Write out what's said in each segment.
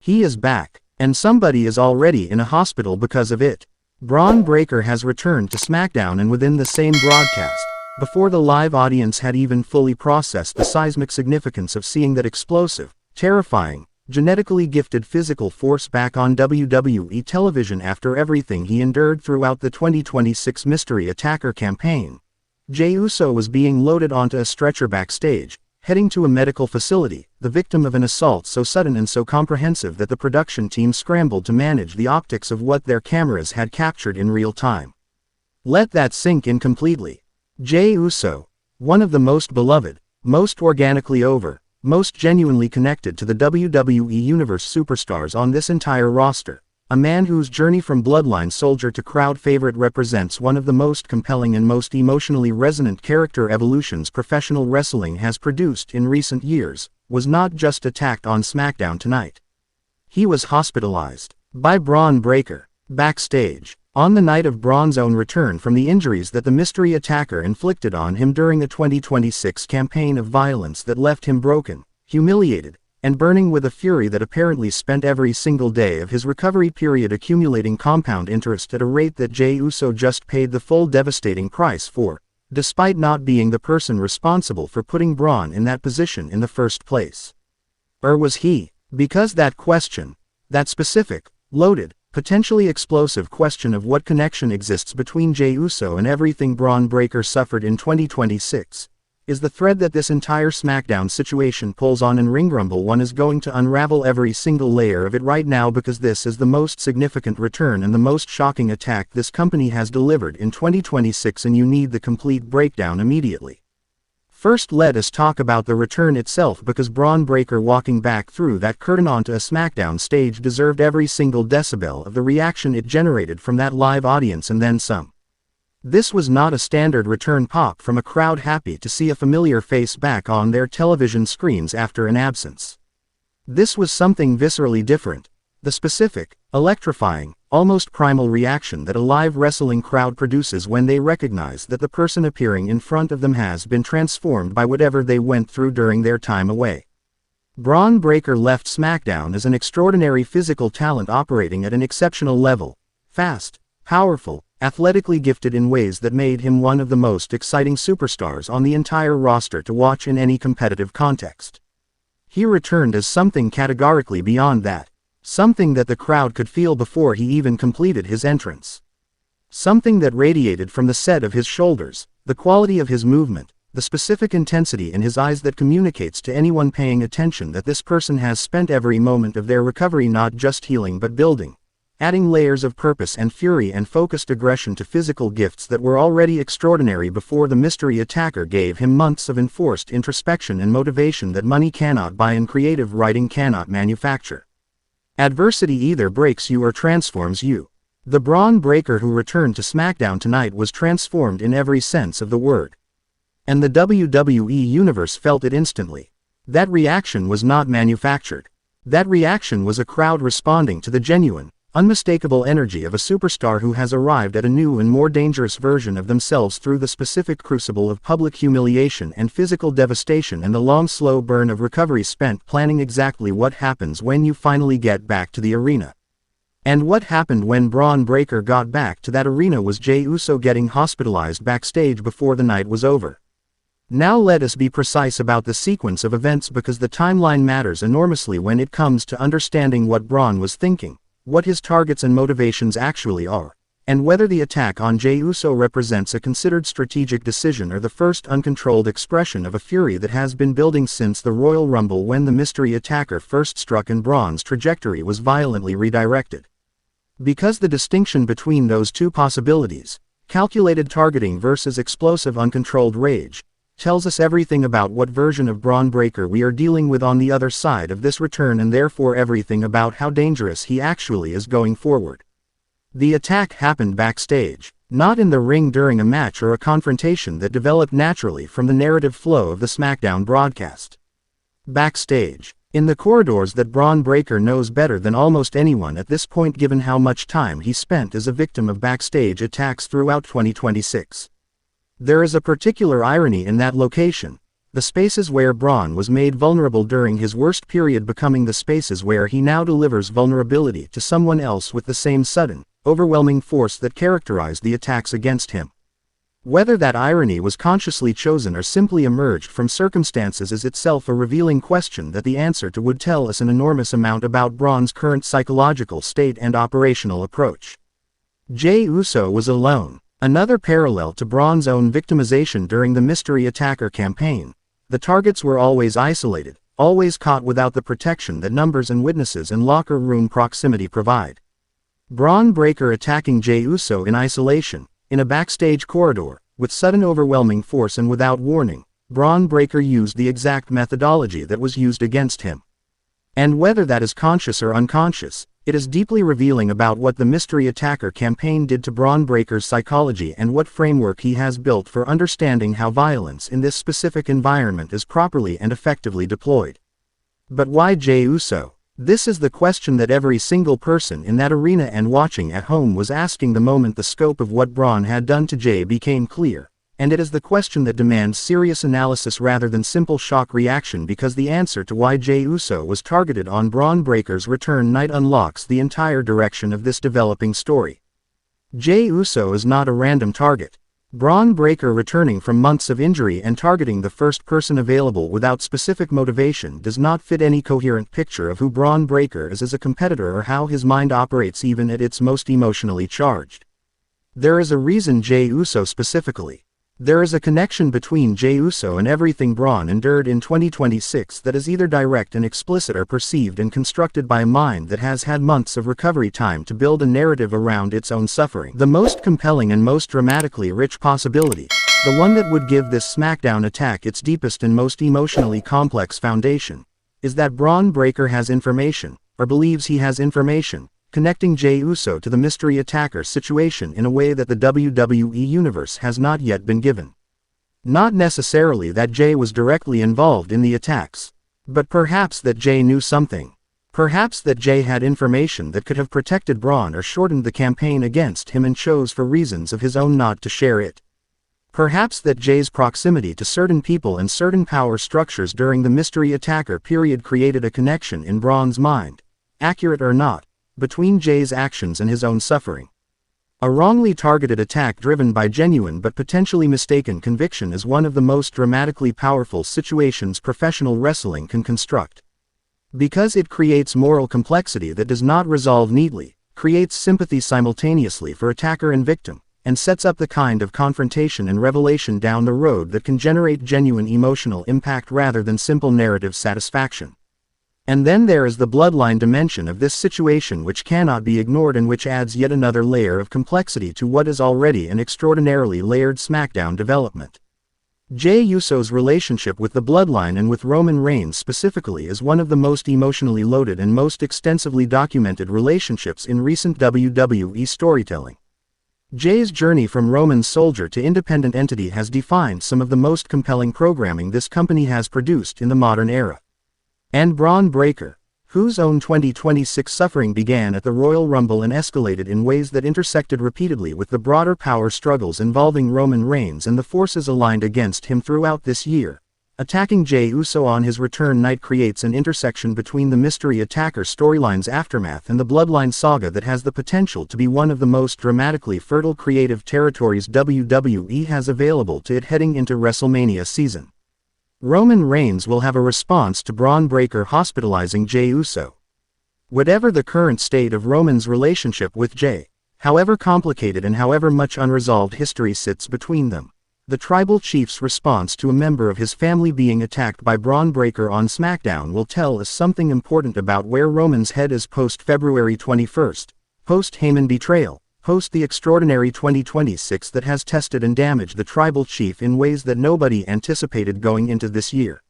He is back, and somebody is already in a hospital because of it. Bron Breakker has returned to Smackdown, and within the same broadcast, before the live audience had even fully processed the seismic significance of seeing that explosive, terrifying, genetically gifted physical force back on WWE television after everything he endured throughout the 2026 Mystery Attacker campaign, Jey Uso was being loaded onto a stretcher backstage, heading to a medical facility, the victim of an assault so sudden and so comprehensive that the production team scrambled to manage the optics of what their cameras had captured in real time. Let that sink in completely. Jey Uso, one of the most beloved, most organically over, most genuinely connected to the WWE Universe superstars on this entire roster, a man whose journey from Bloodline soldier to crowd favorite represents one of the most compelling and most emotionally resonant character evolutions professional wrestling has produced in recent years, was not just attacked on SmackDown tonight. He was hospitalized by Bron Breakker backstage on the night of Braun's own return from the injuries that the Mystery Attacker inflicted on him during the 2026 campaign of violence that left him broken, humiliated, and burning with a fury that apparently spent every single day of his recovery period accumulating compound interest at a rate that Jey Uso just paid the full devastating price for, despite not being the person responsible for putting Braun in that position in the first place. Or was he? Because that question, that specific, loaded, potentially explosive question of what connection exists between Jey Uso and everything Bron Breakker suffered in 2026, is the thread that this entire SmackDown situation pulls on, and Ring Rumble 1 is going to unravel every single layer of it right now, because this is the most significant return and the most shocking attack this company has delivered in 2026, and you need the complete breakdown immediately. First, let us talk about the return itself, because Bron Breakker walking back through that curtain onto a SmackDown stage deserved every single decibel of the reaction it generated from that live audience and then some. This was not a standard return pop from a crowd happy to see a familiar face back on their television screens after an absence. This was something viscerally different, the specific, electrifying, almost primal reaction that a live wrestling crowd produces when they recognize that the person appearing in front of them has been transformed by whatever they went through during their time away. Bron Breakker left SmackDown as an extraordinary physical talent operating at an exceptional level, fast, powerful, athletically gifted in ways that made him one of the most exciting superstars on the entire roster to watch in any competitive context. He returned as something categorically beyond that, something that the crowd could feel before he even completed his entrance. Something that radiated from the set of his shoulders, the quality of his movement, the specific intensity in his eyes that communicates to anyone paying attention that this person has spent every moment of their recovery not just healing but building, adding layers of purpose and fury and focused aggression to physical gifts that were already extraordinary before the Mystery Attacker gave him months of enforced introspection and motivation that money cannot buy and creative writing cannot manufacture. Adversity either breaks you or transforms you. The Bron Breakker who returned to SmackDown tonight was transformed in every sense of the word. And the WWE Universe felt it instantly. That reaction was not manufactured. That reaction was a crowd responding to the genuine, unmistakable energy of a superstar who has arrived at a new and more dangerous version of themselves through the specific crucible of public humiliation and physical devastation and the long slow burn of recovery spent planning exactly what happens when you finally get back to the arena. And what happened when Bron Breakker got back to that arena was Jey Uso getting hospitalized backstage before the night was over. Now let us be precise about the sequence of events, because the timeline matters enormously when it comes to understanding what Bron was thinking, what his targets and motivations actually are, and whether the attack on Jey Uso represents a considered strategic decision or the first uncontrolled expression of a fury that has been building since the Royal Rumble when the Mystery Attacker first struck and Braun's trajectory was violently redirected. Because the distinction between those two possibilities, calculated targeting versus explosive uncontrolled rage, tells us everything about what version of Bron Breakker we are dealing with on the other side of this return, and therefore everything about how dangerous he actually is going forward. The attack happened backstage, not in the ring during a match or a confrontation that developed naturally from the narrative flow of the SmackDown broadcast. Backstage, in the corridors that Bron Breakker knows better than almost anyone at this point given how much time he spent as a victim of backstage attacks throughout 2026. There is a particular irony in that location, The spaces where Braun was made vulnerable during his worst period becoming the spaces where he now delivers vulnerability to someone else with the same sudden, overwhelming force that characterized the attacks against him. Whether that irony was consciously chosen or simply emerged from circumstances is itself a revealing question that the answer to would tell us an enormous amount about Braun's current psychological state and operational approach. Jey Uso was alone. Another parallel to Braun's own victimization during the Mystery Attacker campaign. The targets were always isolated, always caught without the protection that numbers and witnesses in locker room proximity provide. Braun Breaker attacking Jey Uso in isolation, in a backstage corridor, with sudden overwhelming force and without warning, Bron Breakker used the exact methodology that was used against him. And whether that is conscious or unconscious, it is deeply revealing about what the Mystery Attacker campaign did to Bron Breakker's psychology and what framework he has built for understanding how violence in this specific environment is properly and effectively deployed. But why Jey Uso? This is the question that every single person in that arena and watching at home was asking the moment the scope of what Braun had done to Jey became clear. And it is the question that demands serious analysis rather than simple shock reaction, because the answer to why Jey Uso was targeted on Bron Breakker's return night unlocks the entire direction of this developing story. Jey Uso is not a random target. Bron Breakker returning from months of injury and targeting the first person available without specific motivation does not fit any coherent picture of who Bron Breakker is as a competitor or how his mind operates even at its most emotionally charged. There is a reason Jey Uso specifically. There is a connection between Jey Uso and everything Braun endured in 2026 that is either direct and explicit or perceived and constructed by a mind that has had months of recovery time to build a narrative around its own suffering. The most compelling and most dramatically rich possibility, the one that would give this Smackdown attack its deepest and most emotionally complex foundation, is that Bron Breakker has information, or believes he has information, connecting Jey Uso to the Mystery Attacker situation in a way that the WWE Universe has not yet been given. Not necessarily that Jey was directly involved in the attacks, but perhaps that Jey knew something. Perhaps that Jey had information that could have protected Braun or shortened the campaign against him and chose for reasons of his own not to share it. Perhaps that Jey's proximity to certain people and certain power structures during the Mystery Attacker period created a connection in Braun's mind, accurate or not, between Jey's actions and his own suffering. A wrongly targeted attack driven by genuine but potentially mistaken conviction is one of the most dramatically powerful situations professional wrestling can construct. Because it creates moral complexity that does not resolve neatly, creates sympathy simultaneously for attacker and victim, and sets up the kind of confrontation and revelation down the road that can generate genuine emotional impact rather than simple narrative satisfaction. And then there is the bloodline dimension of this situation, which cannot be ignored and which adds yet another layer of complexity to what is already an extraordinarily layered Smackdown development. Jey Uso's relationship with the bloodline and with Roman Reigns specifically is one of the most emotionally loaded and most extensively documented relationships in recent WWE storytelling. Jey's journey from Roman soldier to independent entity has defined some of the most compelling programming this company has produced in the modern era. And Bron Breakker, whose own 2026 suffering began at the Royal Rumble and escalated in ways that intersected repeatedly with the broader power struggles involving Roman Reigns and the forces aligned against him throughout this year. Attacking Jey Uso on his return night creates an intersection between the Mystery Attacker storyline's aftermath and the Bloodline saga that has the potential to be one of the most dramatically fertile creative territories WWE has available to it heading into WrestleMania season. Roman Reigns will have a response to Bron Breakker hospitalizing Jey Uso. Whatever the current state of Roman's relationship with Jey, however complicated and however much unresolved history sits between them, the tribal chief's response to a member of his family being attacked by Bron Breakker on SmackDown will tell us something important about where Roman's head is post-February 21st, post-Heyman betrayal, post the extraordinary 2026 that has tested and damaged the tribal chief in ways that nobody anticipated going into this year.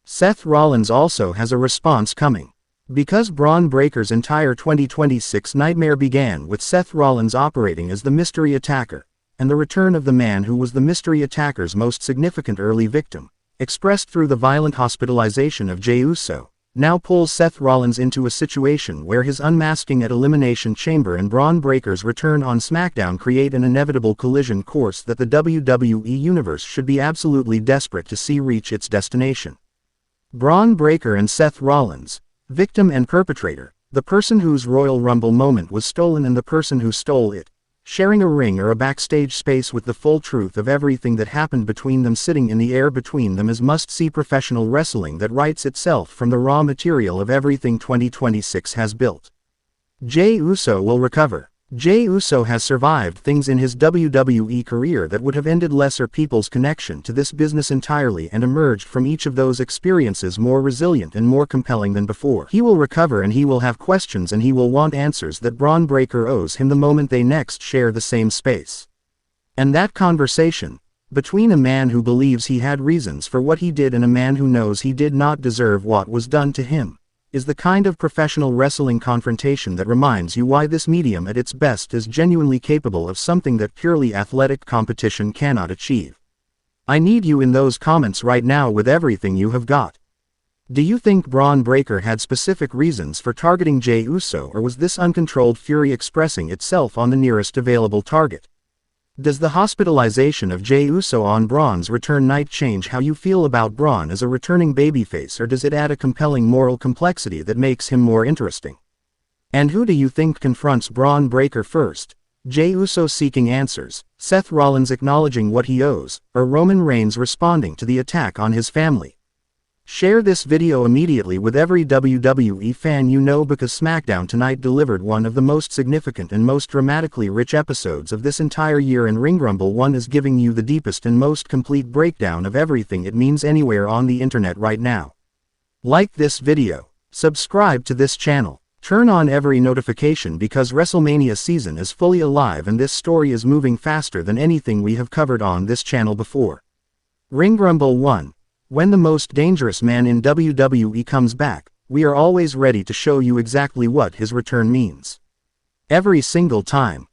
Seth Rollins also has a response coming. Because Bron Breakker's entire 2026 nightmare began with Seth Rollins operating as the Mystery Attacker, and the return of the man who was the Mystery Attacker's most significant early victim, expressed through the violent hospitalization of Jey Uso, now pulls Seth Rollins into a situation where his unmasking at Elimination Chamber and Bron Breakker's return on SmackDown create an inevitable collision course that the WWE Universe should be absolutely desperate to see reach its destination. Bron Breakker and Seth Rollins, victim and perpetrator, the person whose Royal Rumble moment was stolen and the person who stole it, sharing a ring or a backstage space with the full truth of everything that happened between them sitting in the air between them is must-see professional wrestling that writes itself from the raw material of everything 2026 has built. Jey Uso will recover. Jey Uso has survived things in his WWE career that would have ended lesser people's connection to this business entirely and emerged from each of those experiences more resilient and more compelling than before. He will recover and he will have questions and he will want answers that Bron Breakker owes him the moment they next share the same space. And that conversation, between a man who believes he had reasons for what he did and a man who knows he did not deserve what was done to him, is the kind of professional wrestling confrontation that reminds you why this medium at its best is genuinely capable of something that purely athletic competition cannot achieve. I need you in those comments right now with everything you have got. Do you think Bron Breakker had specific reasons for targeting Jey Uso, or was this uncontrolled fury expressing itself on the nearest available target? Does the hospitalization of Jey Uso on Braun's return night change how you feel about Braun as a returning babyface, or does it add a compelling moral complexity that makes him more interesting? And who do you think confronts Bron Breakker first? Jey Uso seeking answers, Seth Rollins acknowledging what he owes, or Roman Reigns responding to the attack on his family? Share this video immediately with every WWE fan you know, because SmackDown tonight delivered one of the most significant and most dramatically rich episodes of this entire year, and Ring Rumble 1 is giving you the deepest and most complete breakdown of everything it means anywhere on the internet right now. Like this video, subscribe to this channel, turn on every notification, because WrestleMania season is fully alive and this story is moving faster than anything we have covered on this channel before. Ring Rumble 1. When the most dangerous man in WWE comes back, we are always ready to show you exactly what his return means. Every single time.